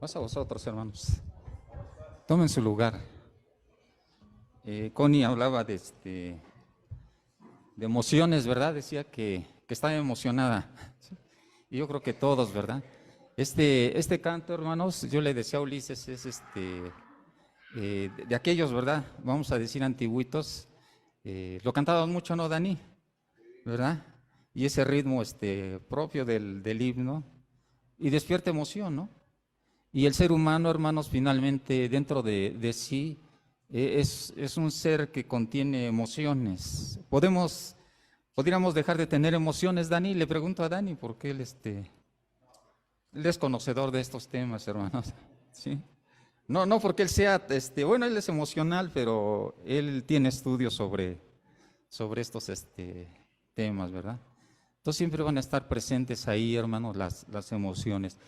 Vas a vosotros, hermanos. Tomen su lugar. Connie hablaba de emociones, ¿verdad? Decía que estaba emocionada. ¿Sí? Y yo creo que todos, ¿verdad? Este canto, hermanos, yo le decía a Ulises, es de aquellos, ¿verdad? Vamos a decir antiguitos. Lo cantaban mucho, ¿no, Dani? ¿Verdad? Y ese ritmo propio del himno. Y despierta emoción, ¿no? Y el ser humano, hermanos, finalmente dentro de sí es un ser que contiene emociones. Podríamos dejar de tener emociones, Dani. Le pregunto a Dani porque él es conocedor de estos temas, hermanos. ¿Sí? No, no porque él sea, bueno, él es emocional, pero él tiene estudios sobre estos temas, ¿verdad? Entonces siempre van a estar presentes ahí, hermanos, las emociones.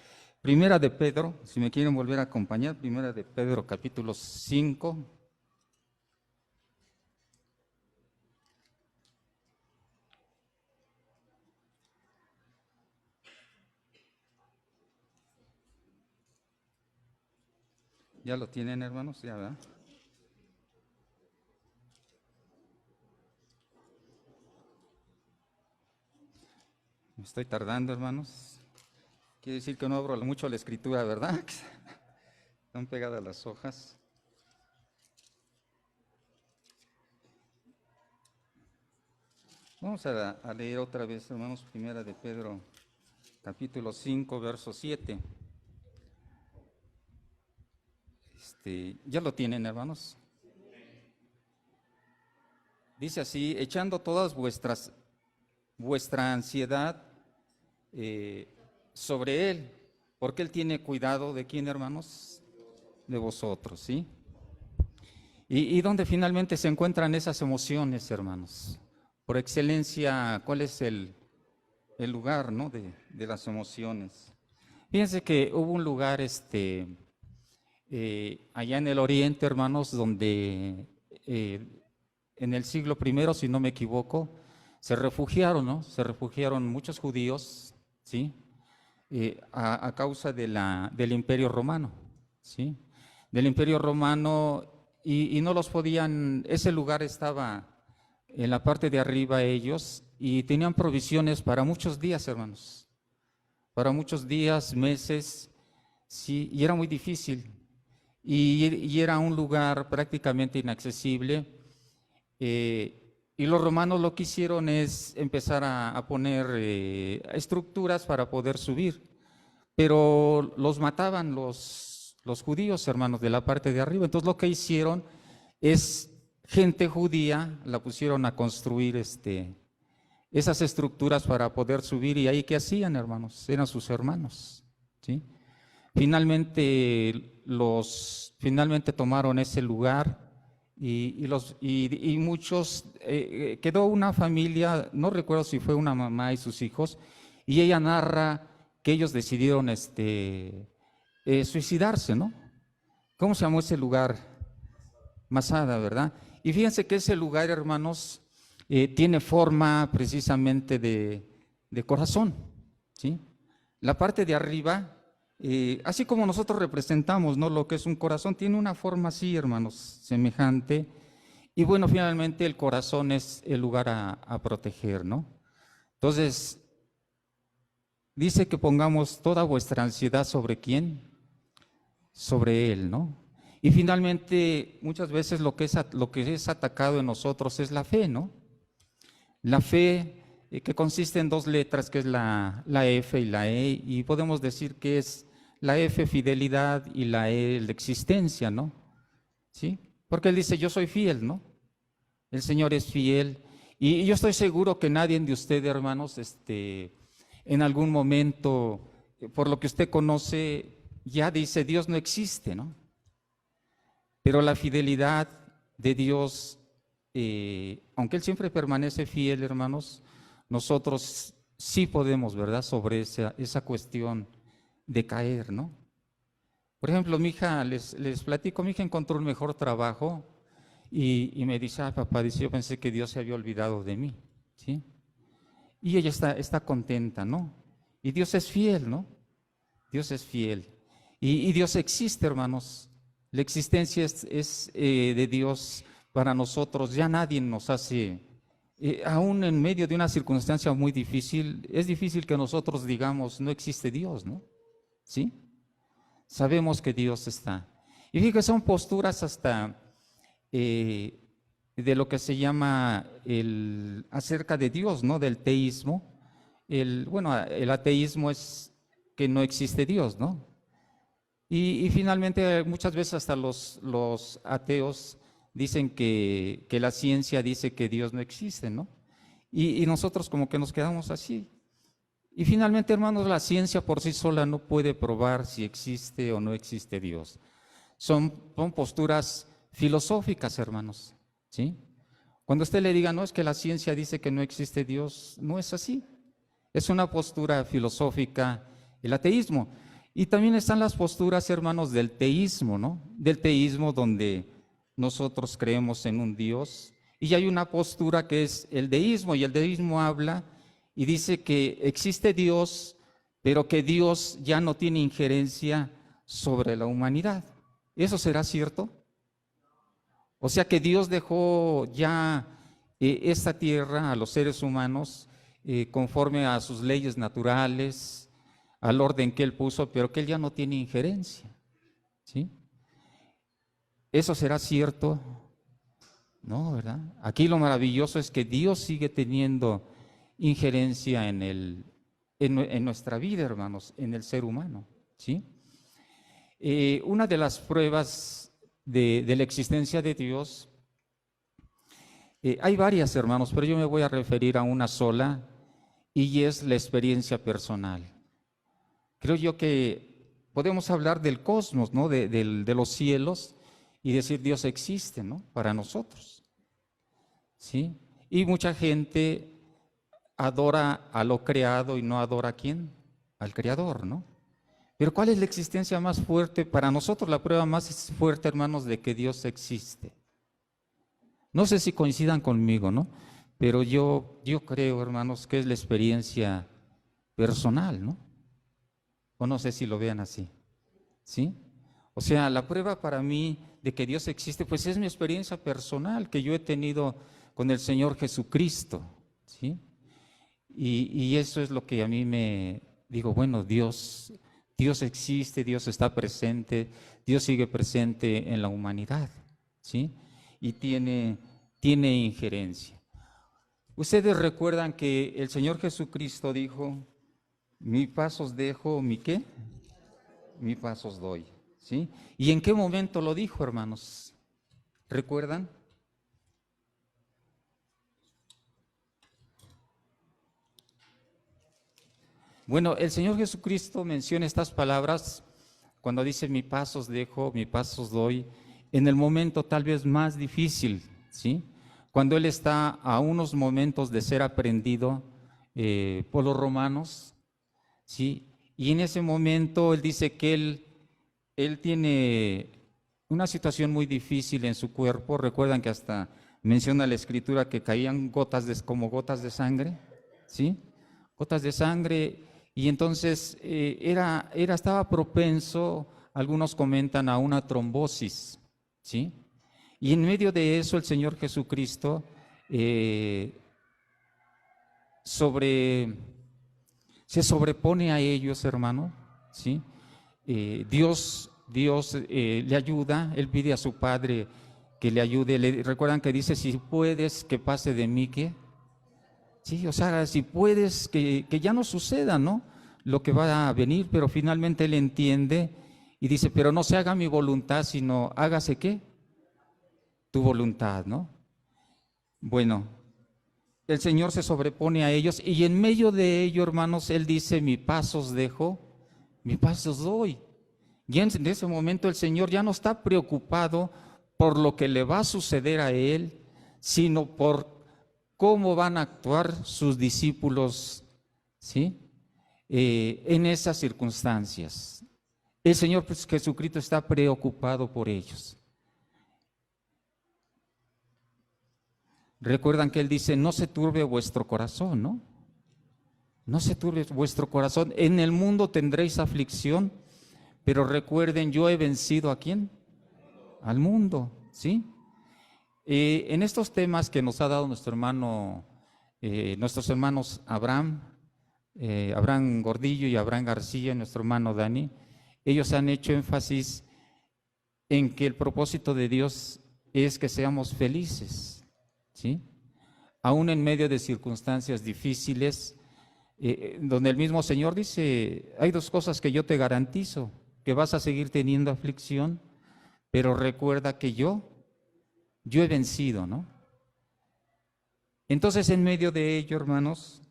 Primera de Pedro, si me quieren volver a acompañar, Primera de Pedro, capítulo 5. ¿Ya lo tienen, hermanos? Ya, ¿verdad? Me estoy tardando, hermanos. Quiere decir que no abro mucho la escritura, ¿verdad? Están pegadas las hojas. Vamos a leer otra vez, hermanos, Primera de Pedro, capítulo 5, verso 7. ¿Ya lo tienen, hermanos? Dice así: echando todas vuestra ansiedad sobre Él, porque Él tiene cuidado de quién, hermanos, de vosotros, ¿sí? Y donde finalmente se encuentran esas emociones, hermanos. Por excelencia, ¿cuál es el lugar, ¿no? de las emociones? Fíjense que hubo un lugar, allá en el oriente, hermanos, donde en el siglo I, si no me equivoco, se refugiaron, ¿no? Se refugiaron muchos judíos, ¿sí? A causa del Imperio Romano, ¿sí? Del Imperio Romano, y no los podían, ese lugar estaba en la parte de arriba ellos, y tenían provisiones para muchos días, hermanos, para muchos días, meses, sí, y era muy difícil, y era un lugar prácticamente inaccesible. Y los romanos lo que hicieron es empezar a poner estructuras para poder subir, pero los mataban los judíos, hermanos, de la parte de arriba. Entonces lo que hicieron es gente judía, la pusieron a construir esas estructuras para poder subir. ¿Y ahí qué hacían, hermanos? Eran sus hermanos, ¿sí? Finalmente tomaron ese lugar, y muchos, quedó una familia, no recuerdo si fue una mamá y sus hijos, y ella narra que ellos decidieron suicidarse, ¿no? ¿Cómo se llamó ese lugar? Masada, ¿verdad? Y fíjense que ese lugar, hermanos, tiene forma precisamente de corazón, ¿sí? La parte de arriba, así como nosotros representamos, ¿no?, lo que es un corazón, tiene una forma así, hermanos, semejante. Y bueno, finalmente el corazón es el lugar a proteger, ¿no? Entonces, dice que pongamos toda vuestra ansiedad ¿sobre quién? Sobre Él, ¿no? Y finalmente, muchas veces lo que es atacado en nosotros es la fe, ¿no? La fe, que consiste en dos letras, que es la F y la E, y podemos decir que es la F fidelidad y la E la existencia, ¿no? ¿Sí? Porque Él dice, yo soy fiel, ¿no? El Señor es fiel, y yo estoy seguro que nadie de ustedes, hermanos, en algún momento, por lo que usted conoce, ya dice, Dios no existe, ¿no? Pero la fidelidad de Dios, aunque Él siempre permanece fiel, hermanos, nosotros sí podemos, ¿verdad?, sobre esa cuestión de caer, ¿no? Por ejemplo, mi hija, les platico, mi hija encontró un mejor trabajo y me dice, papá, dice, yo pensé que Dios se había olvidado de mí, ¿sí? Y ella está contenta, ¿no? Y Dios es fiel, ¿no? Dios es fiel. Y Dios existe, hermanos. La existencia es de Dios para nosotros. Ya nadie nos hace, aún en medio de una circunstancia muy difícil, es difícil que nosotros digamos, no existe Dios, ¿no? ¿Sí? Sabemos que Dios está. Y fíjense, son posturas hasta de lo que se llama acerca de Dios, ¿no? Del teísmo. Bueno, el ateísmo es que no existe Dios, ¿no? Y finalmente muchas veces hasta los ateos dicen que la ciencia dice que Dios no existe, ¿no? Y nosotros como que nos quedamos así. Y finalmente, hermanos, la ciencia por sí sola no puede probar si existe o no existe Dios. Son posturas filosóficas, hermanos, ¿sí? Cuando usted le diga, no, es que la ciencia dice que no existe Dios, no es así. Es una postura filosófica, el ateísmo. Y también están las posturas, hermanos, del teísmo, ¿no? Del teísmo donde nosotros creemos en un Dios. Y hay una postura que es el deísmo, y el deísmo habla y dice que existe Dios, pero que Dios ya no tiene injerencia sobre la humanidad. ¿Eso será cierto? O sea que Dios dejó ya esta tierra a los seres humanos conforme a sus leyes naturales, al orden que Él puso, pero que Él ya no tiene injerencia, ¿sí? ¿Eso será cierto? No, ¿verdad? Aquí lo maravilloso es que Dios sigue teniendo injerencia en nuestra vida, hermanos, en el ser humano, ¿sí? Una de las pruebas de la existencia de Dios, hay varias, hermanos, pero yo me voy a referir a una sola, y es la experiencia personal. Creo yo que podemos hablar del cosmos, ¿no? De los cielos, y decir Dios existe, ¿no? Para nosotros, ¿sí? Y mucha gente adora a lo creado y no adora a ¿quién? Al Creador, ¿no? Pero ¿cuál es la existencia más fuerte? Para nosotros la prueba más fuerte, hermanos, de que Dios existe. No sé si coincidan conmigo, ¿no? Pero yo creo, hermanos, que es la experiencia personal, ¿no? O no sé si lo vean así, ¿sí? O sea, la prueba para mí de que Dios existe, pues es mi experiencia personal que yo he tenido con el Señor Jesucristo, ¿sí? Y eso es lo que a mí me digo, bueno, Dios existe, Dios está presente, Dios sigue presente en la humanidad, ¿sí? Y tiene injerencia. Ustedes recuerdan que el Señor Jesucristo dijo, mi paz os dejo, ¿mi qué? Mi paz os doy, ¿sí? ¿Y en qué momento lo dijo, hermanos? ¿Recuerdan? Bueno, el Señor Jesucristo menciona estas palabras cuando dice mi paz os dejo, mi paz os doy, en el momento tal vez más difícil, ¿sí? Cuando Él está a unos momentos de ser aprehendido por los romanos, ¿sí? Y en ese momento Él dice que Él tiene una situación muy difícil en su cuerpo. Recuerdan que hasta menciona la Escritura que caían como gotas de sangre, ¿sí? Gotas de sangre. Y entonces estaba propenso, algunos comentan, a una trombosis, ¿sí? Y en medio de eso el Señor Jesucristo se sobrepone a ellos, hermano, ¿sí? Dios le ayuda, Él pide a su Padre que le ayude. Recuerdan que dice, si puedes que pase de mí, ¿qué? Sí, o sea, si puedes, que ya no suceda, ¿no? Lo que va a venir, pero finalmente Él entiende y dice, pero no se haga mi voluntad, sino hágase ¿qué? Tu voluntad, ¿no? Bueno, el Señor se sobrepone a ellos y en medio de ello, hermanos, Él dice, mi paz os dejo, mi paz os doy. Y en ese momento el Señor ya no está preocupado por lo que le va a suceder a Él, sino por cómo van a actuar sus discípulos, ¿sí? En esas circunstancias. El Señor Jesucristo está preocupado por ellos. Recuerdan que Él dice, no se turbe vuestro corazón, ¿no? No se turbe vuestro corazón. En el mundo tendréis aflicción, Pero recuerden, yo he vencido ¿a quién? Al mundo, ¿sí? En estos temas que nos ha dado nuestro hermano, nuestros hermanos Abraham Gordillo y Abraham García, nuestro hermano Dani, ellos han hecho énfasis en que el propósito de Dios es que seamos felices, ¿sí? Aún en medio de circunstancias difíciles, donde el mismo Señor dice, hay dos cosas que yo te garantizo, que vas a seguir teniendo aflicción, pero recuerda que yo he vencido, ¿no? Entonces, en medio de ello, hermanos,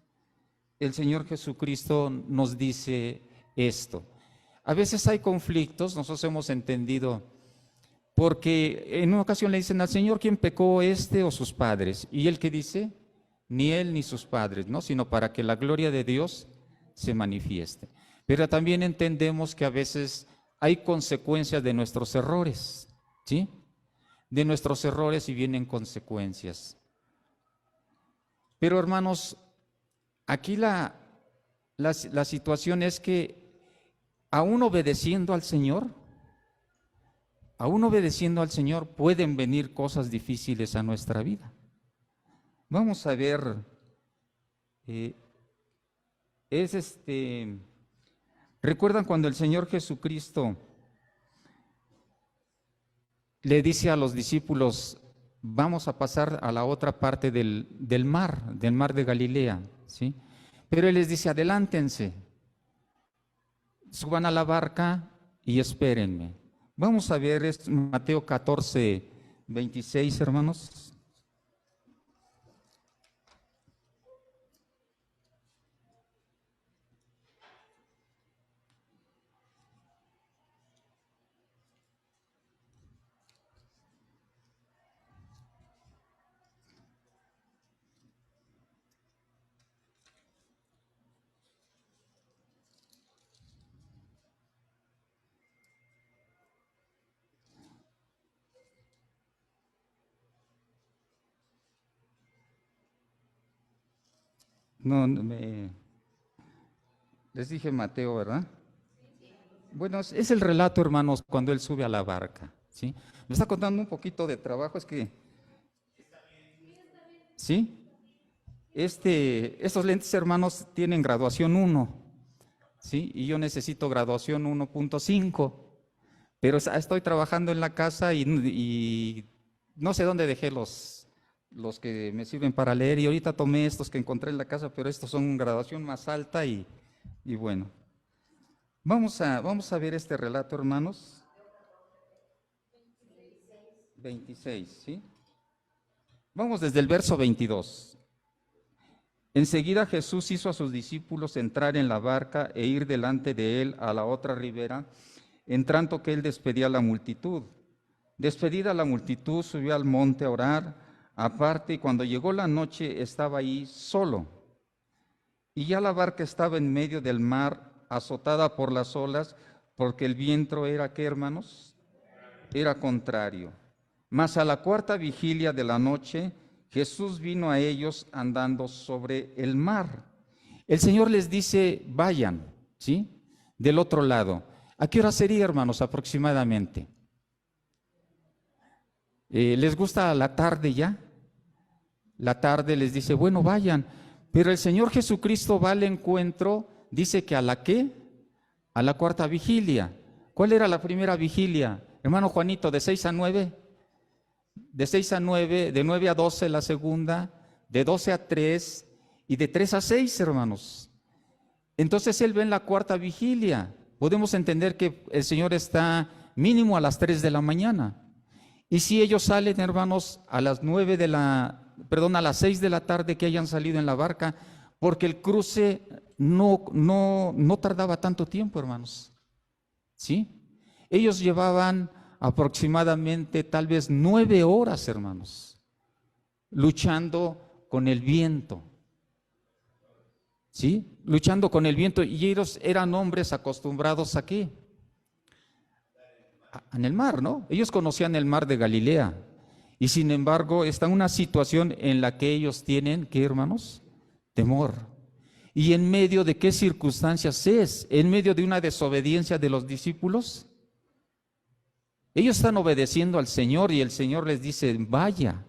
el Señor Jesucristo nos dice esto. A veces hay conflictos, nosotros hemos entendido, porque en una ocasión le dicen al Señor, ¿quién pecó, este o sus padres? Y él, ¿qué dice? Ni él ni sus padres, ¿no? Sino para que la gloria de Dios se manifieste. Pero también entendemos que a veces hay consecuencias de nuestros errores, ¿sí? De nuestros errores y vienen consecuencias. Pero hermanos, aquí la situación es que aún obedeciendo al Señor, pueden venir cosas difíciles a nuestra vida. Vamos a ver, ¿recuerdan cuando el Señor Jesucristo le dice a los discípulos, vamos a pasar a la otra parte del mar de Galilea, ¿sí? Pero Él les dice, adelántense, suban a la barca y espérenme. Vamos a ver Mateo 14, 26, hermanos. No, les dije Mateo, ¿verdad? Bueno, es el relato, hermanos, cuando él sube a la barca, ¿sí? Me está contando un poquito de trabajo, es que, ¿sí? Estos lentes, hermanos, tienen graduación 1, ¿sí? Y yo necesito graduación 1.5, pero estoy trabajando en la casa y no sé dónde dejé los que me sirven para leer, y ahorita tomé estos que encontré en la casa, pero estos son graduación más alta y bueno. Vamos a ver este relato, hermanos. 26, ¿sí? Vamos desde el verso 22. Enseguida Jesús hizo a sus discípulos entrar en la barca e ir delante de él a la otra ribera, en tanto que él despedía a la multitud. Despedida la multitud, subió al monte a orar aparte, y cuando llegó la noche estaba ahí solo. Y ya la barca estaba en medio del mar, azotada por las olas, porque el viento era, ¿qué, hermanos? Era contrario. Mas a la cuarta vigilia de la noche, Jesús vino a ellos andando sobre el mar. El Señor les dice, vayan, ¿sí? Del otro lado. ¿A qué hora sería, hermanos, aproximadamente? ¿Les gusta la tarde ya? La tarde les dice, bueno, vayan. Pero el Señor Jesucristo va al encuentro, dice que ¿a la qué? A la cuarta vigilia. ¿Cuál era la primera vigilia? Hermano Juanito, ¿de 6 a 9? De 6 a 9, de 9 a 12 la segunda, de 12 a 3 y de 3 a 6, hermanos. Entonces Él ve en la cuarta vigilia. Podemos entender que el Señor está mínimo a las 3 de la mañana. Y si ellos salen, hermanos, a las 6 de la tarde que hayan salido en la barca, porque el cruce no tardaba tanto tiempo, hermanos, ¿sí? Ellos llevaban aproximadamente tal vez 9 horas, hermanos, luchando con el viento, ¿sí? Luchando con el viento, y ellos eran hombres acostumbrados ¿a qué? En el mar, ¿no? Ellos conocían el mar de Galilea, y sin embargo está en una situación en la que ellos tienen, ¿qué, hermanos? Temor. ¿Y en medio de qué circunstancias es? ¿En medio de una desobediencia de los discípulos? Ellos están obedeciendo al Señor y el Señor les dice, vaya.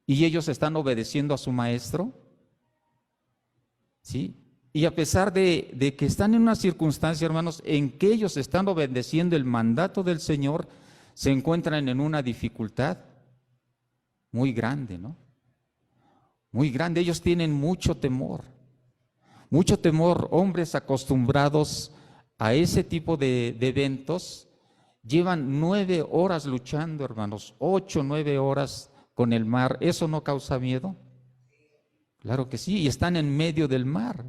¿Y ellos están obedeciendo a su maestro? ¿Sí? Y a pesar de que están en una circunstancia, hermanos, en que ellos están obedeciendo el mandato del Señor, se encuentran en una dificultad muy grande, ¿no? Muy grande. Ellos tienen mucho temor, hombres acostumbrados a ese tipo de eventos. Llevan 9 horas luchando, hermanos, 8, 9 horas con el mar. ¿Eso no causa miedo? Claro que sí, y están en medio del mar.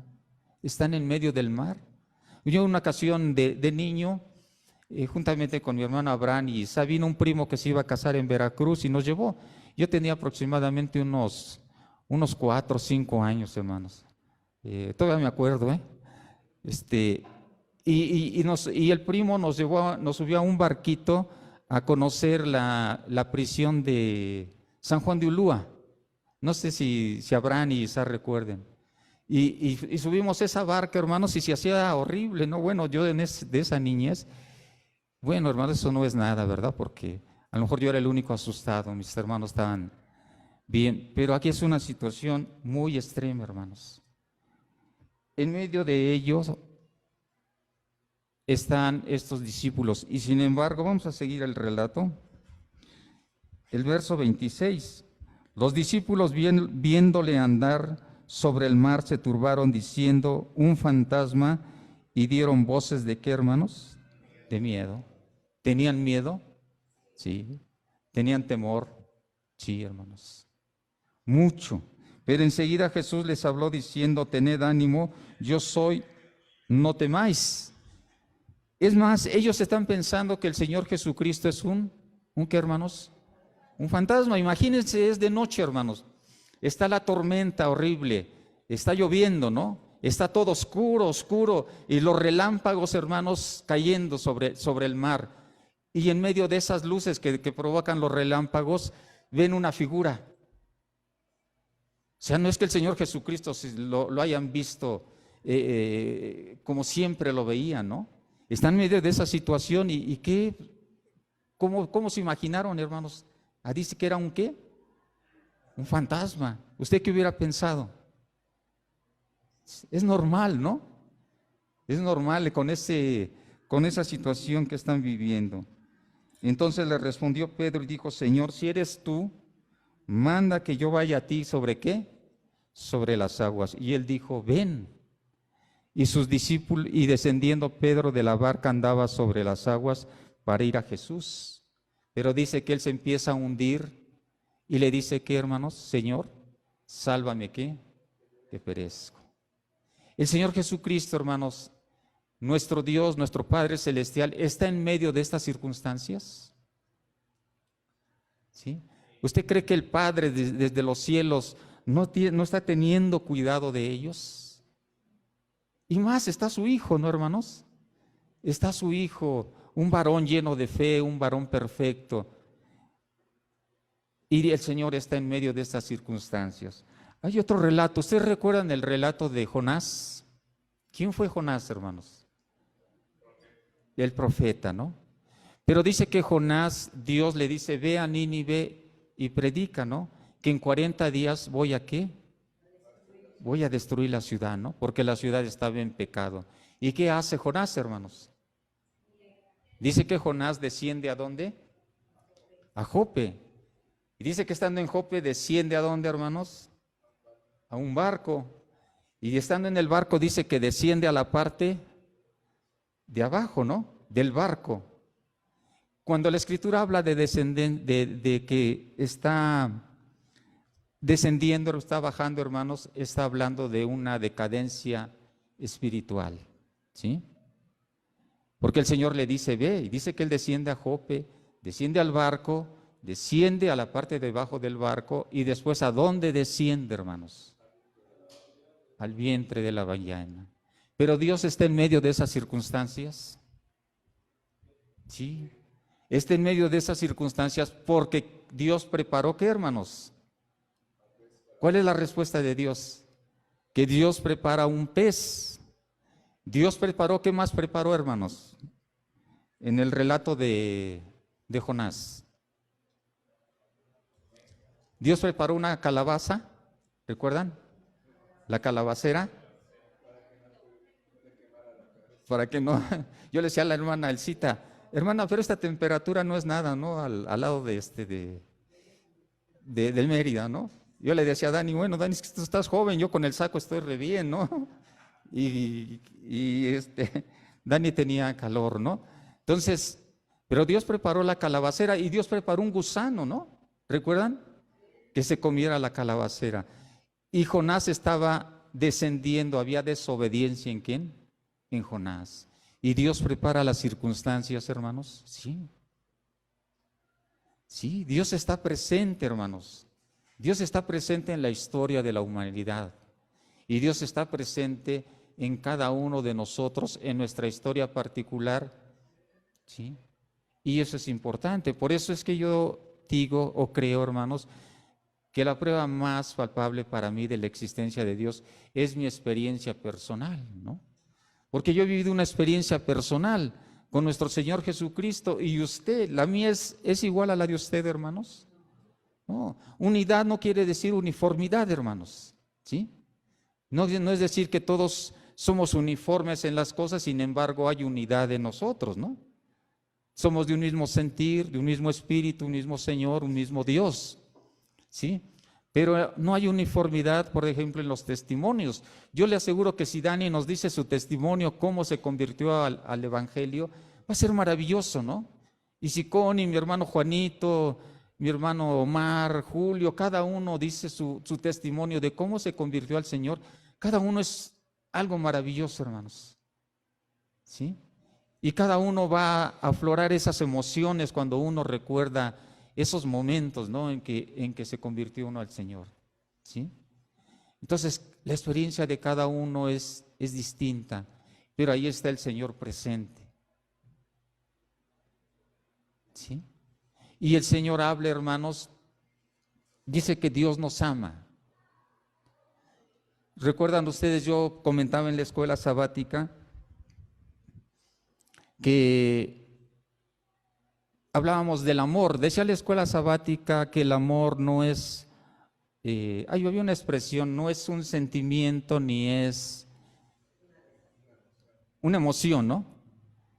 Están en medio del mar. Yo en una ocasión de niño, juntamente con mi hermano Abraham y Isa, vino un primo que se iba a casar en Veracruz y nos llevó. Yo tenía aproximadamente unos 4 o 5 años, hermanos. Todavía me acuerdo, y el primo nos subió a un barquito a conocer la prisión de San Juan de Ulúa. No sé si Abraham y Isa recuerden. Y subimos esa barca, hermanos, y se hacía horrible, ¿no? Bueno, yo de esa niñez, bueno, hermanos, eso no es nada, ¿verdad? Porque a lo mejor yo era el único asustado, mis hermanos estaban bien, pero aquí es una situación muy extrema, hermanos. En medio de ellos están estos discípulos, y sin embargo, vamos a seguir el relato. El verso 26, los discípulos viéndole andar sobre el mar se turbaron diciendo, un fantasma, y dieron voces de ¿qué, hermanos? De miedo. ¿Tenían miedo? Sí. ¿Tenían temor? Sí, hermanos. Mucho. Pero enseguida Jesús les habló diciendo, tened ánimo, yo soy, no temáis. Es más, ellos están pensando que el Señor Jesucristo es ¿un qué, hermanos? Un fantasma. Imagínense, es de noche, hermanos. Está la tormenta horrible, está lloviendo, ¿no? Está todo oscuro, oscuro, y los relámpagos, hermanos, cayendo sobre el mar. Y en medio de esas luces que provocan los relámpagos, ven una figura. O sea, no es que el Señor Jesucristo lo hayan visto como siempre lo veían, ¿no? Están en medio de esa situación y ¿qué? ¿Cómo se imaginaron, hermanos? Dice que era ¿un qué? Un fantasma. ¿Usted qué hubiera pensado? Es normal, ¿no? Es normal con esa situación que están viviendo. Entonces le respondió Pedro y dijo, Señor, si eres tú, manda que yo vaya a ti, ¿sobre qué? Sobre las aguas. Y él dijo, ven. Y sus discípulos, y descendiendo Pedro de la barca andaba sobre las aguas para ir a Jesús. Pero dice que él se empieza a hundir y le dice, ¿qué, hermanos? Señor, sálvame, ¿qué? Que perezco. El Señor Jesucristo, hermanos, nuestro Dios, nuestro Padre Celestial, ¿está en medio de estas circunstancias? ¿Sí? ¿Usted cree que el Padre desde los cielos no está teniendo cuidado de ellos? Y más, está su Hijo, ¿no, hermanos? Está su Hijo, un varón lleno de fe, un varón perfecto. Y el Señor está en medio de estas circunstancias. Hay otro relato. ¿Ustedes recuerdan el relato de Jonás? ¿Quién fue Jonás, hermanos? El profeta, ¿no? Pero dice que Jonás, Dios le dice, ve a Nínive y predica, ¿no? Que en 40 días voy a ¿qué? Voy a destruir la ciudad, ¿no? Porque la ciudad estaba en pecado. ¿Y qué hace Jonás, hermanos? Dice que Jonás desciende ¿a dónde? A Jope. Y dice que estando en Jope desciende ¿a dónde, hermanos? A un barco. Y estando en el barco dice que desciende a la parte de abajo, ¿no? Del barco. Cuando la Escritura habla de que está descendiendo, está bajando, hermanos, está hablando de una decadencia espiritual, ¿sí? Porque el Señor le dice, ve, y dice que él desciende a Jope, desciende al barco, desciende a la parte de abajo del barco, y después ¿a dónde desciende, hermanos? Al vientre de la ballena. Pero Dios está en medio de esas circunstancias. Sí, está en medio de esas circunstancias porque Dios preparó, ¿qué, hermanos? ¿Cuál es la respuesta de Dios? que Dios prepara un pez. Dios preparó, ¿qué más preparó, hermanos? En el relato de Jonás. Dios preparó una calabaza, ¿recuerdan? La calabacera. Para que no, yo le decía a la hermana Elcita, hermana, pero esta temperatura no es nada, ¿no? Al lado del Mérida, ¿no? Yo le decía a Dani, bueno, Dani, es que tú estás joven, yo con el saco estoy re bien, ¿no? Y Dani tenía calor, ¿no? Entonces, pero Dios preparó la calabacera y Dios preparó un gusano, ¿no? ¿Recuerdan? Que se comiera la calabacera. Y Jonás estaba descendiendo, había desobediencia ¿en quién? En Jonás. ¿Y Dios prepara las circunstancias, hermanos? Sí. Sí, Dios está presente, hermanos. Dios está presente en la historia de la humanidad. Y Dios está presente en cada uno de nosotros, en nuestra historia particular. ¿Sí? Y eso es importante. Por eso es que yo digo o creo, hermanos, que la prueba más palpable para mí de la existencia de Dios es mi experiencia personal, ¿no? Porque yo he vivido una experiencia personal con nuestro Señor Jesucristo y usted, la mía es igual a la de usted, hermanos. No, unidad no quiere decir uniformidad, hermanos, ¿sí? No es decir que todos somos uniformes en las cosas, sin embargo hay unidad en nosotros, ¿no? Somos de un mismo sentir, de un mismo espíritu, un mismo Señor, un mismo Dios, ¿sí? Pero no hay uniformidad, por ejemplo, en los testimonios. Yo le aseguro que si Dani nos dice su testimonio, cómo se convirtió al Evangelio, va a ser maravilloso, ¿no? Y si Connie, mi hermano Juanito, mi hermano Omar, Julio, cada uno dice su testimonio de cómo se convirtió al Señor, cada uno es algo maravilloso, hermanos, ¿sí? Y cada uno va a aflorar esas emociones cuando uno recuerda esos momentos, ¿no? en que se convirtió uno al Señor, ¿sí? Entonces, la experiencia de cada uno es distinta, pero ahí está el Señor presente, ¿sí? Y el Señor habla, hermanos, dice que Dios nos ama. ¿Recuerdan ustedes? Yo comentaba en la escuela sabática que hablábamos del amor. Decía la escuela sabática que el amor no es, había una expresión, no es un sentimiento ni es una emoción, ¿no?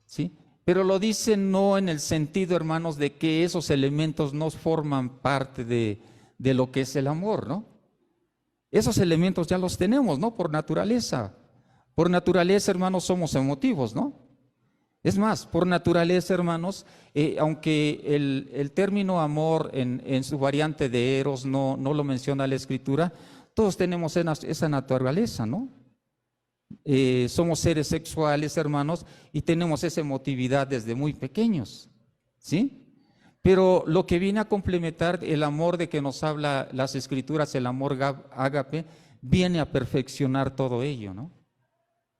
¿Sí? Pero lo dice no en el sentido, hermanos, de que esos elementos no forman parte de lo que es el amor, ¿no? Esos elementos ya los tenemos, ¿no? Por naturaleza. Por naturaleza, hermanos, somos emotivos, ¿no? Es más, por naturaleza, hermanos, aunque el término amor en su variante de eros no lo menciona la Escritura, todos tenemos esa naturaleza, ¿no? Somos seres sexuales, hermanos, y tenemos esa emotividad desde muy pequeños, ¿sí? Pero lo que viene a complementar el amor de que nos habla las Escrituras, el amor ágape, viene a perfeccionar todo ello, ¿no?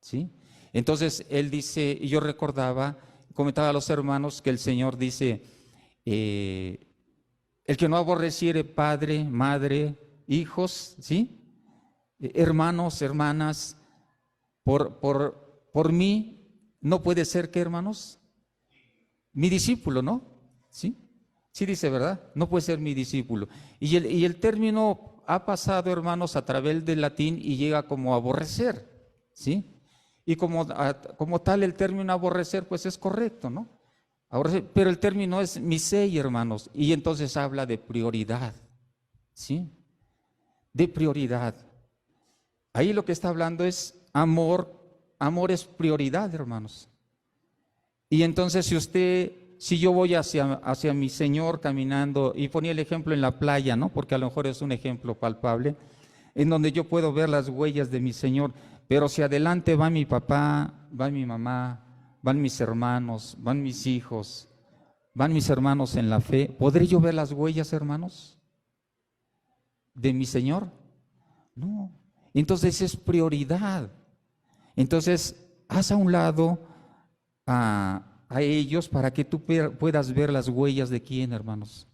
¿Sí? Entonces él dice, y yo recordaba, comentaba a los hermanos que el Señor dice, el que no aborreciere padre, madre, hijos, ¿sí? Hermanos, hermanas, por mí no puede ser que, hermanos, mi discípulo, ¿no? ¿Sí? Sí dice, ¿verdad? No puede ser mi discípulo. Y el término ha pasado, hermanos, a través del latín y llega como aborrecer, ¿sí? Y como tal el término aborrecer pues es correcto, ¿no? Aborrecer, pero el término es misei, hermanos, y entonces habla de prioridad, ¿sí? De prioridad. Ahí lo que está hablando es amor es prioridad, hermanos. Y entonces si yo voy hacia mi Señor caminando, y ponía el ejemplo en la playa, ¿no? Porque a lo mejor es un ejemplo palpable, en donde yo puedo ver las huellas de mi Señor. Pero si adelante va mi papá, va mi mamá, van mis hermanos, van mis hijos, van mis hermanos en la fe, ¿podré yo ver las huellas, hermanos, de mi Señor? No. Entonces es prioridad. Entonces, haz a un lado a ellos para que tú puedas ver las huellas de quién, hermanos,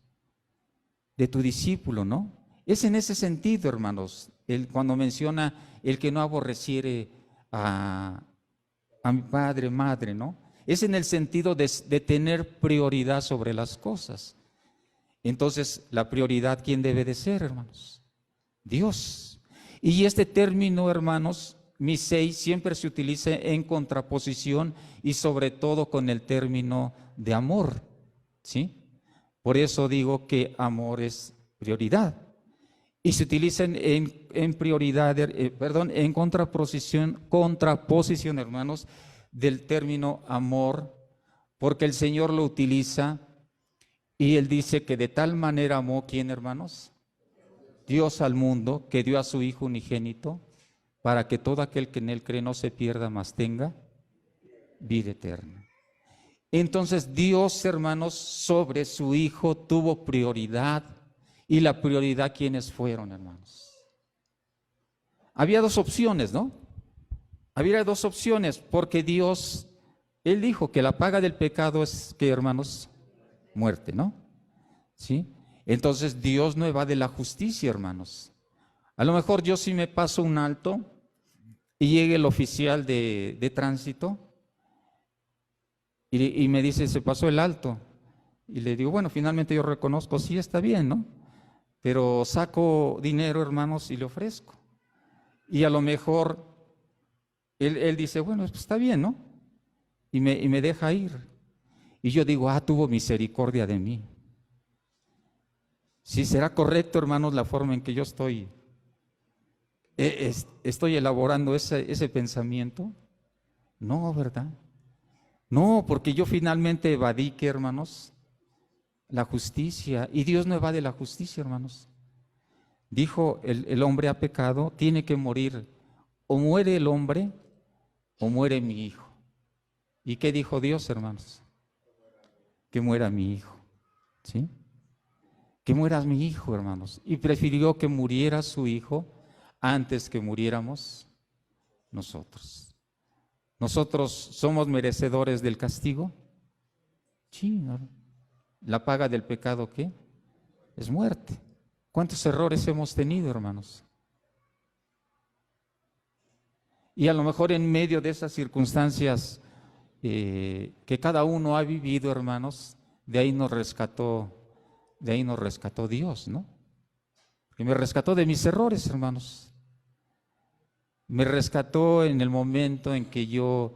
de tu discípulo, ¿no? Es en ese sentido, hermanos, cuando menciona el que no aborreciere a mi padre, madre, ¿no? Es en el sentido de tener prioridad sobre las cosas. Entonces, la prioridad, ¿quién debe de ser, hermanos? Dios. Y este término, hermanos, misei, siempre se utiliza en contraposición y sobre todo con el término de amor, ¿sí? Por eso digo que amor es prioridad. Y se utiliza en prioridad, en contraposición, hermanos, del término amor, porque el Señor lo utiliza y Él dice que de tal manera amó, ¿quién, hermanos? Dios al mundo, que dio a su Hijo unigénito, para que todo aquel que en Él cree no se pierda, mas tenga vida eterna. Entonces Dios, hermanos, sobre su Hijo tuvo prioridad. Y la prioridad, ¿quiénes fueron, hermanos? Había dos opciones, ¿no? Había dos opciones, porque Dios, Él dijo que la paga del pecado es, ¿qué, hermanos? Muerte, ¿no? ¿Sí? Entonces Dios no evade la justicia, hermanos. A lo mejor yo sí me paso un alto y llegue el oficial de tránsito y me dice, se pasó el alto. Y le digo, bueno, finalmente yo reconozco, sí, está bien, ¿no? Pero saco dinero, hermanos, y le ofrezco. Y a lo mejor él dice, bueno, pues está bien, ¿no? Y me deja ir. Y yo digo, tuvo misericordia de mí. ¿Sí será correcto, hermanos, la forma en que yo estoy elaborando ese pensamiento? No, ¿verdad? No, porque yo finalmente evadí, ¿qué, hermanos? La justicia. Y Dios no evade la justicia, hermanos. Dijo, el hombre ha pecado, tiene que morir. O muere el hombre, o muere mi hijo. ¿Y qué dijo Dios, hermanos? Que muera mi hijo, ¿sí? Que muera mi hijo, hermanos. Y prefirió que muriera su hijo antes que muriéramos nosotros. ¿Nosotros somos merecedores del castigo? Sí, ¿no? La paga del pecado, ¿qué? Es muerte. ¿Cuántos errores hemos tenido, hermanos? Y a lo mejor en medio de esas circunstancias que cada uno ha vivido, hermanos, de ahí nos rescató Dios, ¿no? Que me rescató de mis errores, hermanos. Me rescató en el momento en que yo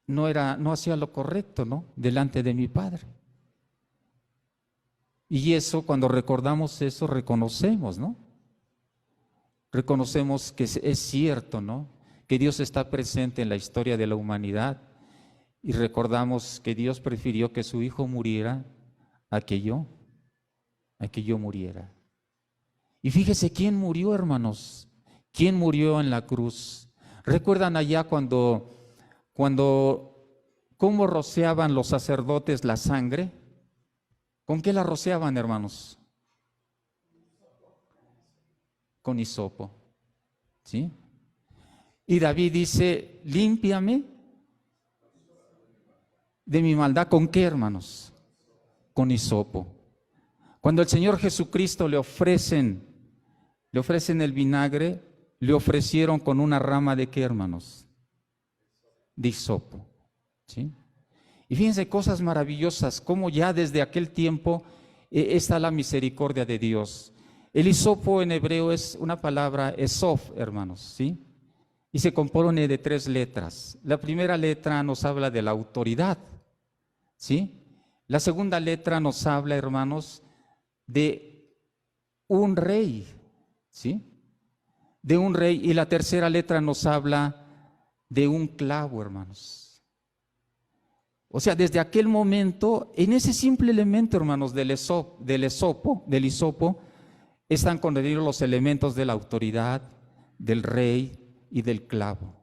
no hacía lo correcto, ¿no? Delante de mi Padre. Y eso, cuando recordamos eso, reconocemos, ¿no? Reconocemos que es cierto, ¿no? Que Dios está presente en la historia de la humanidad y recordamos que Dios prefirió que su Hijo muriera a que yo muriera. Y fíjese quién murió, hermanos. ¿Quién murió en la cruz? ¿Recuerdan allá cómo rociaban los sacerdotes la sangre? ¿Con qué la rociaban, hermanos? Con hisopo, ¿sí? Y David dice, límpiame de mi maldad. ¿Con qué, hermanos? Con hisopo. Cuando al Señor Jesucristo le ofrecen el vinagre, le ofrecieron con una rama de ¿qué, hermanos? De hisopo, ¿sí? Y fíjense cosas maravillosas, como ya desde aquel tiempo está la misericordia de Dios. El hisopo en hebreo es una palabra esof, hermanos, ¿sí? Y se compone de 3 letras. La primera letra nos habla de la autoridad, ¿sí? La segunda letra nos habla, hermanos, de un rey, ¿sí? De un rey. Y la tercera letra nos habla de un clavo, hermanos. O sea, desde aquel momento, en ese simple elemento, hermanos, del hisopo, están contenidos los elementos de la autoridad, del rey y del clavo.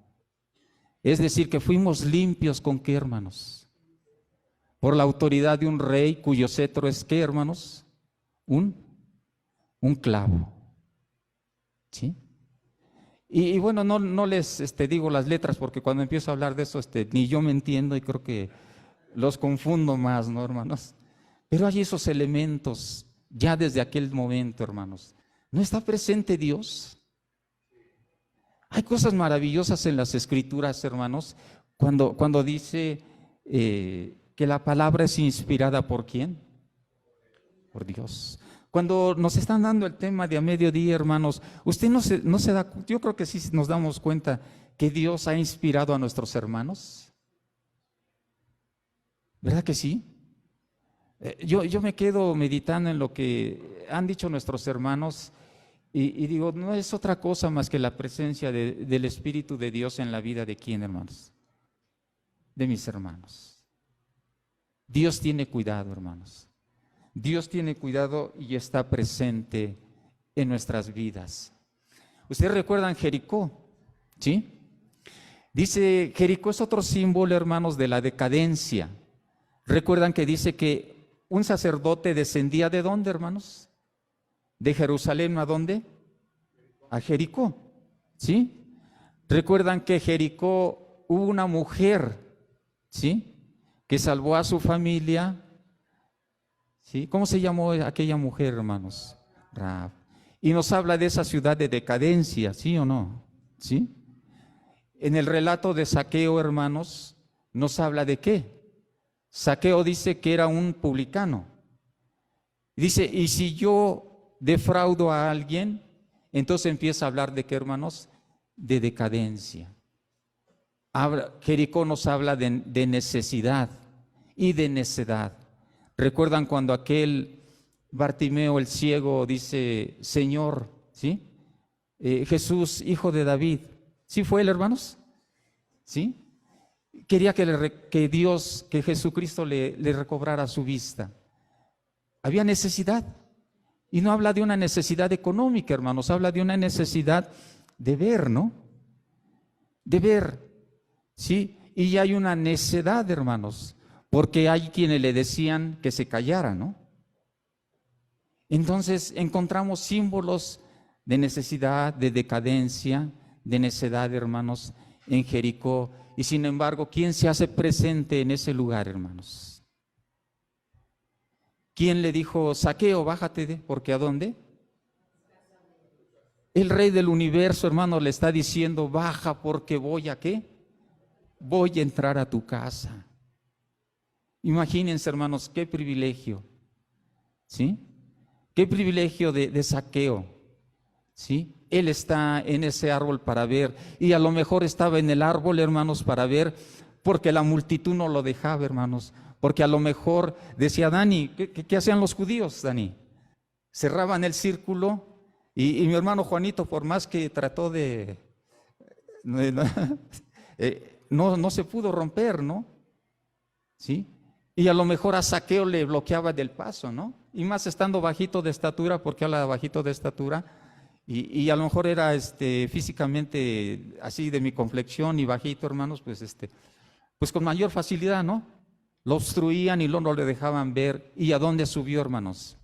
Es decir, que fuimos limpios ¿con qué, hermanos? Por la autoridad de un rey cuyo cetro es ¿qué, hermanos? Un clavo, ¿sí? Y bueno, no les digo las letras porque cuando empiezo a hablar de eso ni yo me entiendo y creo que los confundo más, ¿no, hermanos? Pero hay esos elementos ya desde aquel momento, hermanos, ¿No está presente Dios? Hay cosas maravillosas en las Escrituras, hermanos, cuando dice que la palabra es inspirada ¿por quién? Por Dios. Cuando nos están dando el tema de a mediodía, hermanos, usted no se da, yo creo que sí nos damos cuenta que Dios ha inspirado a nuestros hermanos. ¿Verdad que sí? Yo me quedo meditando en lo que han dicho nuestros hermanos y digo, no es otra cosa más que la presencia del Espíritu de Dios en la vida de quién, hermanos, de mis hermanos. Dios tiene cuidado, hermanos. Dios tiene cuidado y está presente en nuestras vidas. ¿Ustedes recuerdan Jericó? ¿Sí? Dice, Jericó es otro símbolo, hermanos, de la decadencia. ¿Recuerdan que dice que un sacerdote descendía de dónde, hermanos? De Jerusalén, ¿a dónde? A Jericó. ¿Sí? ¿Recuerdan que Jericó hubo una mujer, ¿sí?, que salvó a su familia? ¿Sí? ¿Cómo se llamó aquella mujer, hermanos? Rahab. Y nos habla de esa ciudad de decadencia, ¿sí o no? ¿Sí? En el relato de Zaqueo, hermanos, nos habla de qué. Zaqueo dice que era un publicano. Dice, y si yo defraudo a alguien, entonces empieza a hablar de qué, hermanos, de decadencia. Jericó nos habla de necesidad y de necedad. ¿Recuerdan cuando aquel Bartimeo el ciego dice, Señor, ¿sí? Jesús, hijo de David? ¿Sí fue él, hermanos? ¿Sí? Quería que Dios, que Jesucristo le recobrara su vista. Había necesidad. Y no habla de una necesidad económica, hermanos, habla de una necesidad de ver, ¿no? De ver, ¿sí? Y hay una necedad, hermanos, porque hay quienes le decían que se callara, ¿no? Entonces encontramos símbolos de necesidad, de decadencia, de necedad, hermanos, en Jericó. Y sin embargo, ¿quién se hace presente en ese lugar, hermanos? ¿Quién le dijo, Zaqueo, bájate, porque ¿a dónde? El Rey del universo, hermano, le está diciendo, baja porque voy a ¿qué? Voy a entrar a tu casa. Imagínense, hermanos, qué privilegio, ¿sí? Qué privilegio de Zaqueo, ¿sí? Él está en ese árbol para ver, y a lo mejor estaba en el árbol, hermanos, para ver, porque la multitud no lo dejaba, hermanos, porque a lo mejor decía, Dani, ¿qué hacían los judíos, Dani? Cerraban el círculo, y mi hermano Juanito, por más que trató no se pudo romper, ¿no? ¿Sí? Y a lo mejor a Zaqueo le bloqueaba del paso, ¿no? Y más estando bajito de estatura, porque habla bajito de estatura, y a lo mejor era físicamente así de mi complexión y bajito, hermanos, pues con mayor facilidad, ¿no? Lo obstruían y no le dejaban ver. ¿Y a dónde subió, hermanos?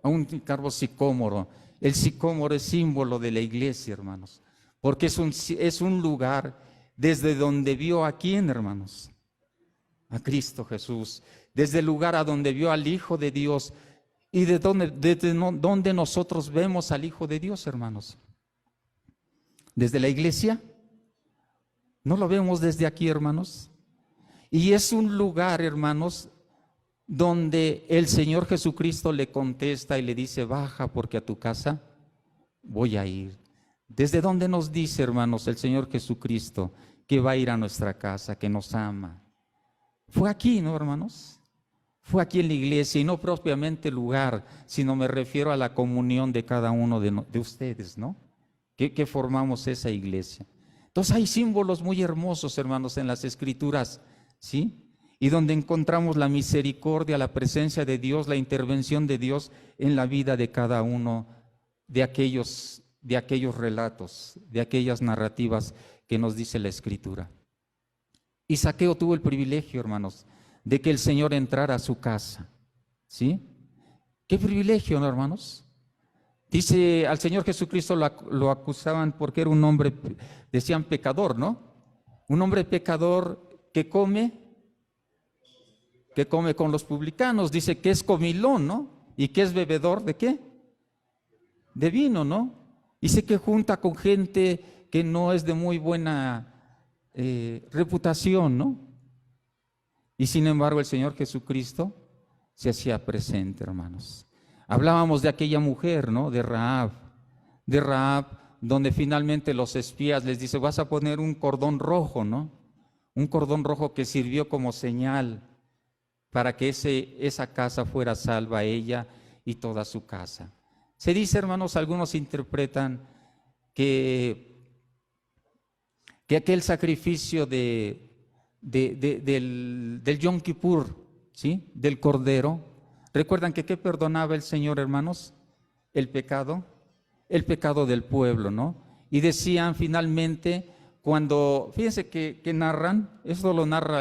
A un árbol sicómoro. El sicómoro es símbolo de la iglesia, hermanos, porque es un lugar desde donde vio a quién, hermanos, a Cristo Jesús, desde el lugar a donde vio al Hijo de Dios. ¿Y desde dónde nosotros vemos al Hijo de Dios, hermanos? ¿Desde la iglesia? ¿No lo vemos desde aquí, hermanos? Y es un lugar, hermanos, donde el Señor Jesucristo le contesta y le dice, baja porque a tu casa voy a ir. ¿Desde dónde nos dice, hermanos, el Señor Jesucristo que va a ir a nuestra casa, que nos ama? Fue aquí, ¿no, hermanos? Fue aquí en la iglesia, y no propiamente lugar, sino me refiero a la comunión de cada uno de ustedes, ¿no? Que formamos esa iglesia. Entonces hay símbolos muy hermosos, hermanos, en las Escrituras, ¿sí? Y donde encontramos la misericordia, la presencia de Dios, la intervención de Dios en la vida de cada uno de aquellos relatos, de aquellas narrativas que nos dice la Escritura. Y Zaqueo tuvo el privilegio, hermanos, de que el Señor entrara a su casa, ¿sí? ¿Qué privilegio, no, hermanos? Dice, al Señor Jesucristo lo acusaban porque era un hombre, decían pecador, ¿no? Un hombre pecador que come con los publicanos, dice que es comilón, ¿no? Y que es bebedor ¿de qué? de vino, ¿no? Y se que junta con gente que no es de muy buena reputación, ¿no? Y sin embargo el Señor Jesucristo se hacía presente, hermanos. Hablábamos de aquella mujer, ¿no? De Rahab, donde finalmente los espías les dice, vas a poner un cordón rojo, ¿no? Un cordón rojo que sirvió como señal para que esa casa fuera salva, ella y toda su casa. Se dice, hermanos, algunos interpretan que aquel sacrificio del Yom Kippur, ¿sí? Del Cordero, ¿recuerdan que qué perdonaba el Señor, hermanos? El pecado del pueblo, ¿no? Y decían finalmente, cuando, fíjense que narran, esto lo narra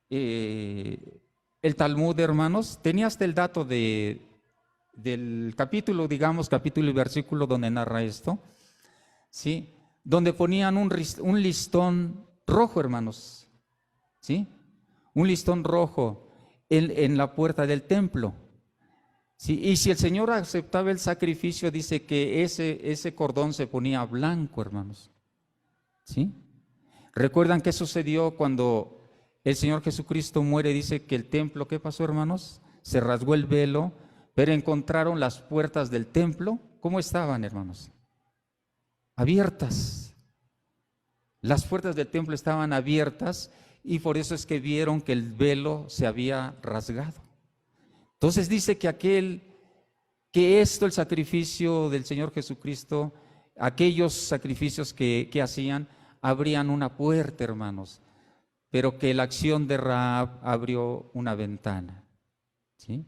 el Talmud, hermanos, tenía hasta el dato del capítulo, digamos, capítulo y versículo donde narra esto, ¿sí? Donde ponían un listón rojo, hermanos, ¿sí? Un listón rojo en la puerta del templo, ¿sí? Y si el Señor aceptaba el sacrificio, dice que ese cordón se ponía blanco, hermanos, ¿sí? ¿Recuerdan qué sucedió cuando el Señor Jesucristo muere? Dice que el templo, ¿qué pasó, hermanos? Se rasgó el velo, pero encontraron las puertas del templo, ¿cómo estaban, hermanos? Abiertas. Las puertas del templo estaban abiertas y por eso es que vieron que el velo se había rasgado. Entonces dice que el sacrificio del Señor Jesucristo, aquellos sacrificios que hacían, abrían una puerta, hermanos, pero que la acción de Rahab abrió una ventana, ¿sí?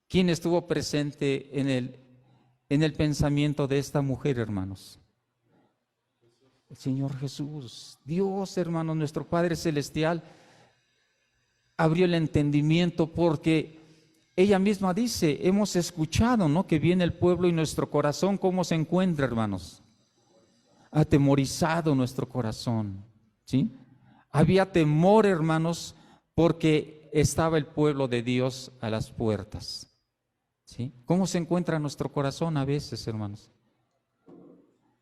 ¿Quién estuvo presente en el pensamiento de esta mujer, hermanos? El Señor Jesús. Dios, hermanos, nuestro Padre Celestial abrió el entendimiento, porque ella misma dice, hemos escuchado, ¿no? Que viene el pueblo y nuestro corazón, ¿cómo se encuentra, hermanos? Atemorizado nuestro corazón, ¿sí? Había temor, hermanos, porque estaba el pueblo de Dios a las puertas, ¿sí? ¿Cómo se encuentra nuestro corazón a veces, hermanos?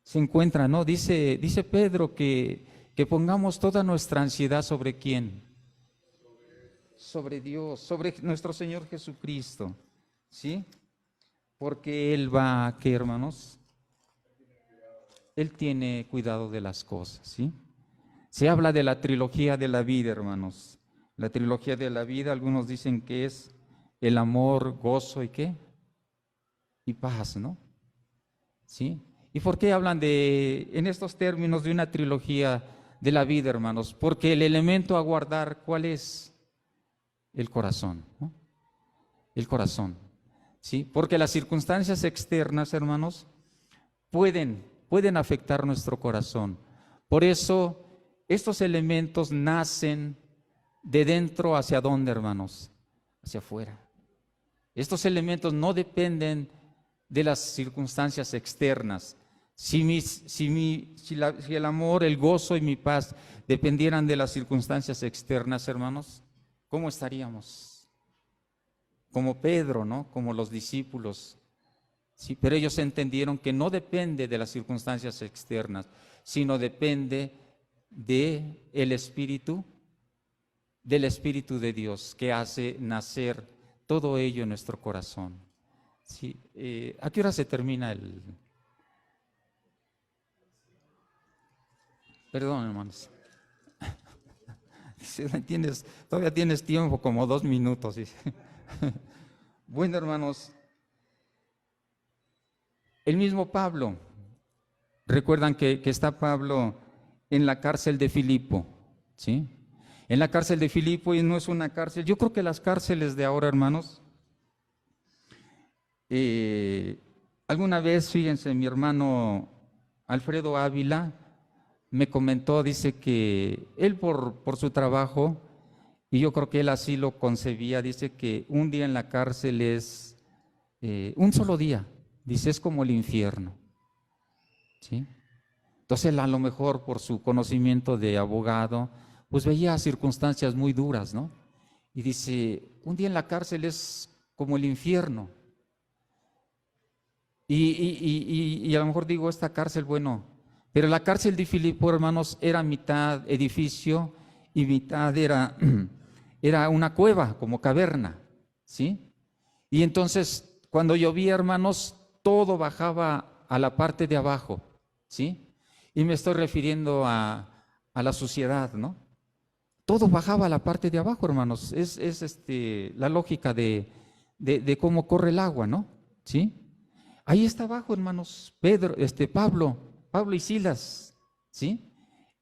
Se encuentra, ¿no? Dice Pedro que pongamos toda nuestra ansiedad ¿sobre quién? Sobre Dios, sobre nuestro Señor Jesucristo, ¿sí? Porque Él va, ¿qué, hermanos? Él tiene cuidado de las cosas, ¿sí? Se habla de la trilogía de la vida, hermanos. La trilogía de la vida, algunos dicen que es el amor, gozo y ¿qué? Y paz, ¿no? ¿Sí? ¿Y por qué hablan en estos términos de una trilogía de la vida, hermanos? Porque el elemento a guardar, ¿cuál es? El corazón, ¿no? El corazón, ¿sí? Porque las circunstancias externas, hermanos, pueden afectar nuestro corazón. Por eso, estos elementos nacen de dentro hacia dónde, hermanos? Hacia afuera. Estos elementos no dependen de las circunstancias externas. Si el amor, el gozo y mi paz dependieran de las circunstancias externas, hermanos, ¿cómo estaríamos? Como Pedro, ¿no? Como los discípulos. Sí, pero ellos entendieron que no depende de las circunstancias externas, sino depende del Espíritu de Dios, que hace nacer todo ello en nuestro corazón. Sí, ¿a qué hora se termina el...? Perdón, hermanos. Todavía tienes tiempo, como 2 minutos. ¿Sí? Bueno, hermanos, el mismo Pablo, recuerdan que está Pablo en la cárcel de Filipo, ¿sí? En la cárcel de Filipo, y no es una cárcel, yo creo que las cárceles de ahora, hermanos, alguna vez, fíjense, mi hermano Alfredo Ávila me comentó, dice que él por su trabajo, y yo creo que él así lo concebía, dice que un día en la cárcel es, un solo día, dice, es como el infierno, ¿sí? Entonces, a lo mejor por su conocimiento de abogado, pues veía circunstancias muy duras, ¿no? Y dice, un día en la cárcel es como el infierno. Y a lo mejor digo, esta cárcel, bueno, pero la cárcel de Filipo, hermanos, era mitad edificio y mitad era, era una cueva, como caverna, ¿sí? Y entonces, cuando llovía, hermanos, todo bajaba a la parte de abajo, ¿sí? Y me estoy refiriendo a la suciedad, ¿no? Todo bajaba a la parte de abajo, hermanos. Es la lógica de cómo corre el agua, ¿no? ¿Sí? Ahí está abajo, hermanos, Pablo y Silas, ¿sí?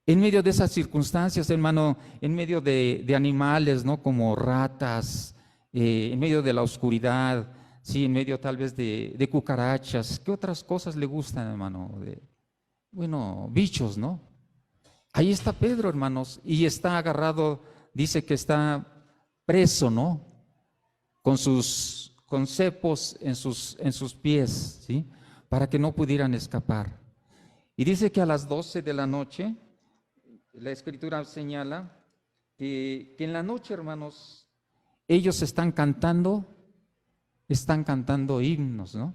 En medio de esas circunstancias, hermano, en medio de animales, ¿no? Como ratas, en medio de la oscuridad, sí, en medio tal vez de cucarachas. ¿Qué otras cosas le gustan, hermano? Bueno, bichos, ¿no? Ahí está Pedro, hermanos, y está agarrado, dice que está preso, ¿no? Con cepos en sus pies, ¿sí? Para que no pudieran escapar. Y dice que a las 12 de la noche, la Escritura señala que en la noche, hermanos, ellos están cantando himnos, ¿no?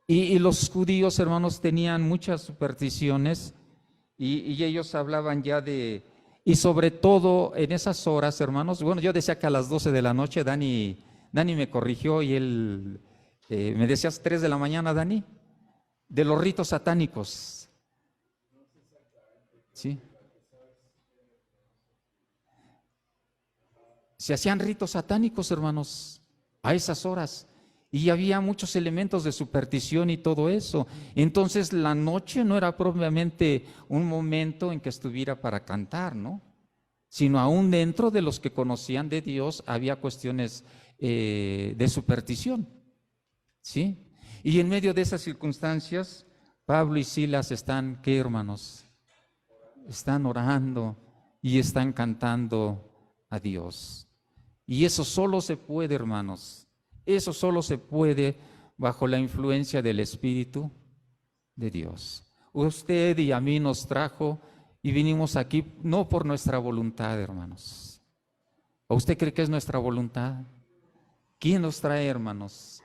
Y los judíos, hermanos, tenían muchas supersticiones y ellos hablaban ya y sobre todo en esas horas, hermanos, bueno, yo decía que a las 12 de la noche, Dani me corrigió y él, me decías 3 de la mañana, Dani, de los ritos satánicos, ¿sí? Se hacían ritos satánicos, hermanos, a esas horas. Y había muchos elementos de superstición y todo eso. Entonces la noche no era propiamente un momento en que estuviera para cantar, ¿no? Sino aún dentro de los que conocían de Dios había cuestiones de superstición, ¿sí? Y en medio de esas circunstancias, Pablo y Silas están, ¿qué, hermanos? Están orando y están cantando a Dios. Y eso solo se puede, hermanos, eso solo se puede bajo la influencia del Espíritu de Dios. Usted y a mí nos trajo y vinimos aquí no por nuestra voluntad, hermanos. ¿O usted cree que es nuestra voluntad? ¿Quién nos trae, hermanos?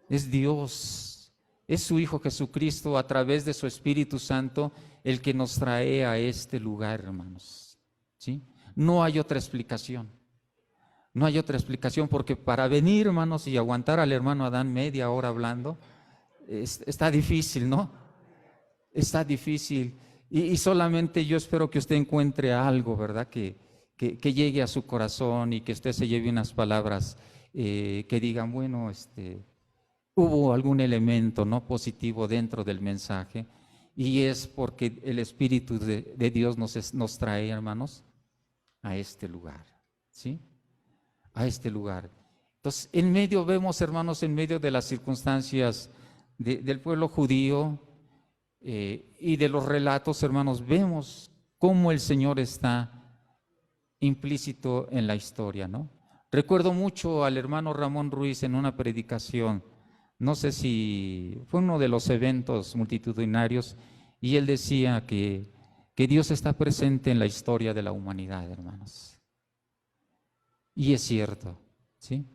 Es Dios, es su Hijo Jesucristo a través de su Espíritu Santo el que nos trae a este lugar, hermanos. ¿Sí? No hay otra explicación. No hay otra explicación, porque para venir, hermanos, y aguantar al hermano Adán media hora hablando, está difícil, ¿no? Está difícil. Y solamente yo espero que usted encuentre algo, ¿verdad? Que llegue a su corazón y que usted se lleve unas palabras que digan, bueno, hubo algún elemento no positivo dentro del mensaje, y es porque el Espíritu de Dios nos trae, hermanos, a este lugar, ¿sí? A este lugar. Entonces, en medio vemos, hermanos, en medio de las circunstancias del pueblo judío y de los relatos, hermanos, vemos cómo el Señor está implícito en la historia, ¿no? Recuerdo mucho al hermano Ramón Ruiz en una predicación, no sé si fue uno de los eventos multitudinarios, y él decía que Dios está presente en la historia de la humanidad, hermanos. Y es cierto, ¿sí?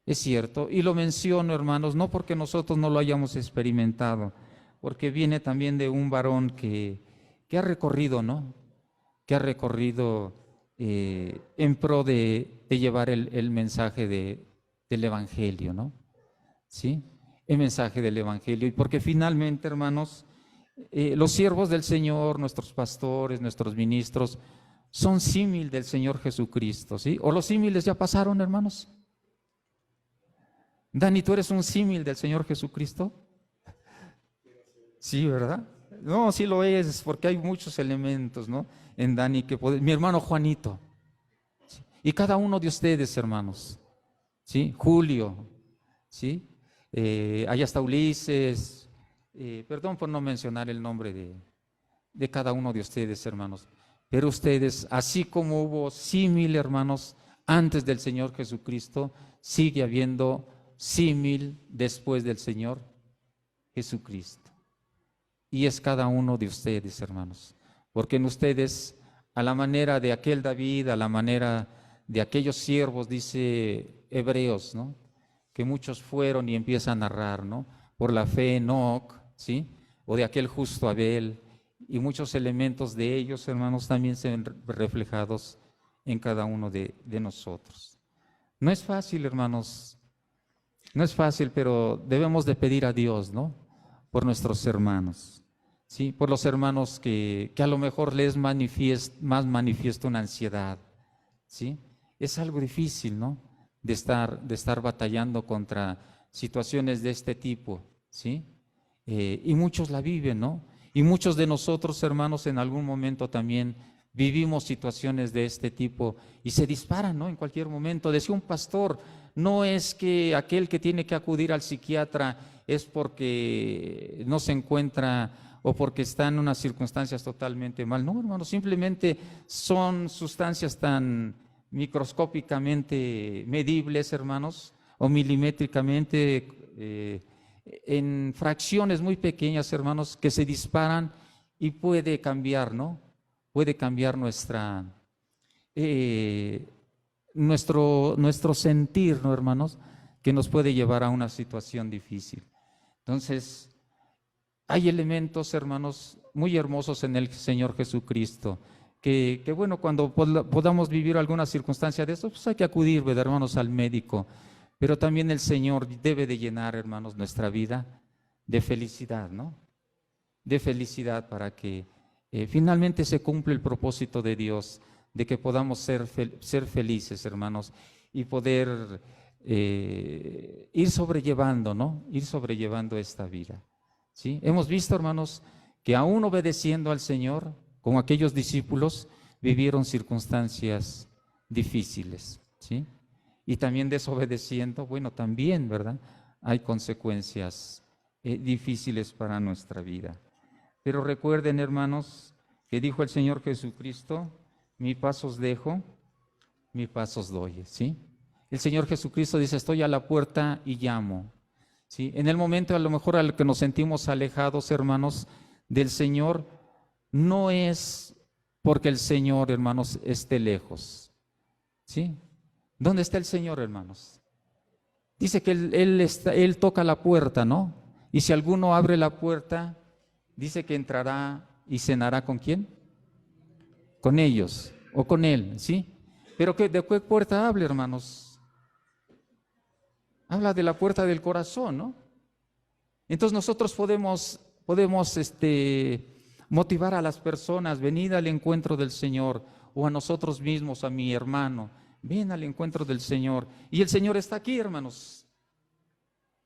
Es cierto, y lo menciono, hermanos, no porque nosotros no lo hayamos experimentado, porque viene también de un varón que ha recorrido, ¿no? Que ha recorrido en pro de llevar el mensaje del Evangelio, ¿no? ¿Sí? El mensaje del Evangelio. Y porque finalmente, hermanos, los siervos del Señor, nuestros pastores, nuestros ministros, son símil del Señor Jesucristo, ¿sí? ¿O los símiles ya pasaron, hermanos? Dani, ¿tú eres un símil del Señor Jesucristo? Sí, ¿verdad? No, sí lo es, porque hay muchos elementos, ¿no? En Dani que puede, mi hermano Juanito, ¿sí? Y cada uno de ustedes, hermanos, ¿sí? Julio, ¿sí? Allá está Ulises, perdón por no mencionar el nombre de cada uno de ustedes, hermanos. Pero ustedes, así como hubo símil, hermanos, antes del Señor Jesucristo, sigue habiendo símil después del Señor Jesucristo. Y es cada uno de ustedes, hermanos, porque en ustedes, a la manera de aquel David, a la manera de aquellos siervos, dice Hebreos, ¿no? que muchos fueron y empieza a narrar, ¿no? Por la fe Enoc, ¿sí? O de aquel justo Abel, y muchos elementos de ellos, hermanos, también se ven reflejados en cada uno de nosotros. No es fácil, hermanos, no es fácil, pero debemos de pedir a Dios, ¿no? Por nuestros hermanos, ¿sí? Por los hermanos que a lo mejor les más manifiesta una ansiedad, ¿sí? Es algo difícil, ¿no? De estar batallando contra situaciones de este tipo, ¿sí? Y muchos la viven, ¿no? Y muchos de nosotros, hermanos, en algún momento también vivimos situaciones de este tipo y se disparan, ¿no? En cualquier momento. Decía un pastor, no es que aquel que tiene que acudir al psiquiatra es porque no se encuentra o porque está en unas circunstancias totalmente mal. No, hermanos, simplemente son sustancias tan microscópicamente medibles, hermanos, o milimétricamente en fracciones muy pequeñas, hermanos, que se disparan y puede cambiar, ¿no? Puede cambiar nuestro sentir, ¿no, hermanos? Que nos puede llevar a una situación difícil. Entonces, hay elementos, hermanos, muy hermosos en el Señor Jesucristo, que bueno, cuando podamos vivir alguna circunstancia de esto, pues hay que acudir, ¿verdad, hermanos, al médico? Pero también el Señor debe de llenar, hermanos, nuestra vida de felicidad, ¿no? De felicidad para que finalmente se cumpla el propósito de Dios, de que podamos ser felices, hermanos, y poder ir sobrellevando, ¿no? Ir sobrellevando esta vida, ¿sí? Hemos visto, hermanos, que aún obedeciendo al Señor, como aquellos discípulos, vivieron circunstancias difíciles, ¿sí? Y también desobedeciendo, bueno, también, ¿verdad? Hay consecuencias difíciles para nuestra vida. Pero recuerden, hermanos, que dijo el Señor Jesucristo, mi paz os dejo, mi paz os doy, ¿sí? El Señor Jesucristo dice, estoy a la puerta y llamo, ¿sí? En el momento a lo mejor al que nos sentimos alejados, hermanos, del Señor, no es porque el Señor, hermanos, esté lejos, ¿sí? ¿Dónde está el Señor, hermanos? Dice que Él toca la puerta, ¿no? Y si alguno abre la puerta, dice que entrará y cenará ¿con quién? Con ellos o con Él, ¿sí? Pero ¿de qué puerta habla, hermanos? Habla de la puerta del corazón, ¿no? Entonces nosotros podemos motivar a las personas, venid al encuentro del Señor, o a nosotros mismos, a mi hermano, ven al encuentro del Señor. Y el Señor está aquí, hermanos.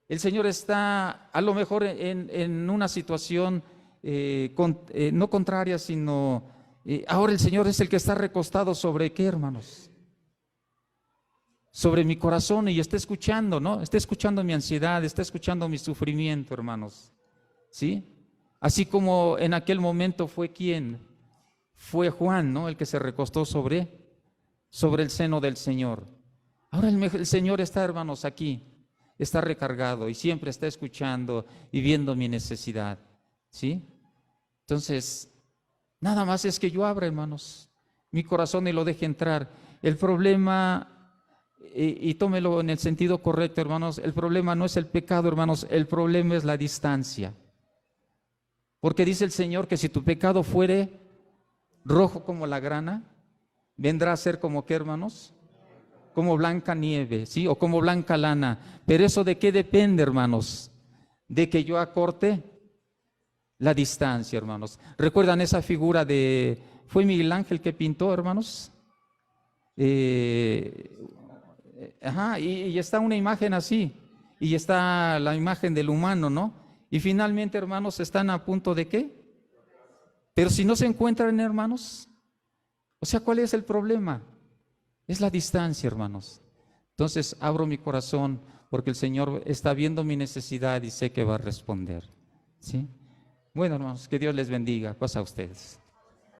El Señor está a lo mejor en una situación no contraria, sino ahora el Señor es el que está recostado sobre ¿qué, hermanos? Sobre mi corazón, y está escuchando, ¿no? Está escuchando mi ansiedad, está escuchando mi sufrimiento, hermanos, ¿sí? Así como en aquel momento fue ¿quién? Fue Juan, ¿no? El que se recostó sobre el seno del Señor. Ahora el Señor está, hermanos, aquí, está recargado y siempre está escuchando y viendo mi necesidad, ¿sí? Entonces, nada más es que yo abra, hermanos, mi corazón y lo deje entrar. El problema, y tómelo en el sentido correcto, hermanos, el problema no es el pecado, hermanos, el problema es la distancia. Porque dice el Señor que si tu pecado fuere rojo como la grana, vendrá a ser como ¿qué, hermanos? Como blanca nieve, ¿sí? O como blanca lana. Pero ¿eso de qué depende, hermanos? De que yo acorte la distancia, hermanos. ¿Recuerdan esa figura fue Miguel Ángel que pintó, hermanos? Y está una imagen así, y está la imagen del humano, ¿no? Y finalmente, hermanos, están a punto de ¿qué? Pero si no se encuentran, hermanos, o sea, ¿cuál es el problema? Es la distancia, hermanos. Entonces, abro mi corazón porque el Señor está viendo mi necesidad y sé que va a responder, ¿sí? Bueno, hermanos, que Dios les bendiga. Pasa a ustedes.